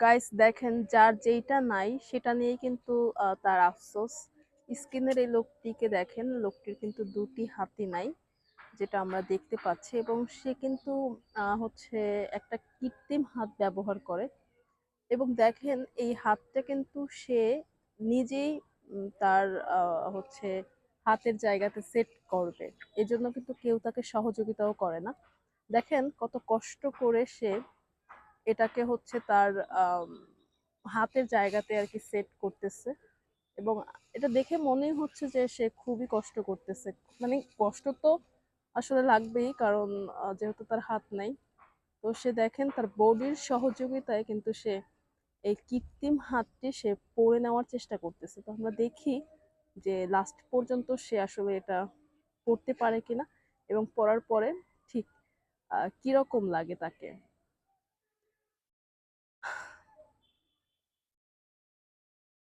Guys দেখেন, যার যেইটা নাই সেটা নিয়ে কিন্তু তার আফসোস। স্কিনের এই লোকটিকে দেখেন, লোকটির কিন্তু দুটি হাতই নাই, যেটা আমরা দেখতে পাচ্ছি, এবং সে কিন্তু হচ্ছে একটা কৃত্রিম হাত ব্যবহার করে। এবং দেখেন এই হাতটা কিন্তু সে নিজেই তার হচ্ছে হাতের জায়গাতে সেট করবে। এজন্য কিন্তু কেউ তাকে সহযোগিতাও করে না। দেখেন কত কষ্ট করে সে এটাকে হচ্ছে তার আম হাতের জায়গাতে আরকি সেট করতেছে। এবং এটা দেখে মনেই হচ্ছে যে সে খুবই কষ্ট করতেছে। মানে কষ্ট তো আসলে লাগবেই, কারণ যেহেতু তার হাত নাই। তো সে দেখেন তার বডির সহযোগিতায় কিন্তু সে এই কৃত্রিম হাতটি সে পরে নেওয়ার চেষ্টা করতেছে। তো আমরা দেখি যে লাস্ট পর্যন্ত সে আসলে এটা করতে পারে কিনা, এবং পড়ার পরে ঠিক কিরকম লাগে তাকে।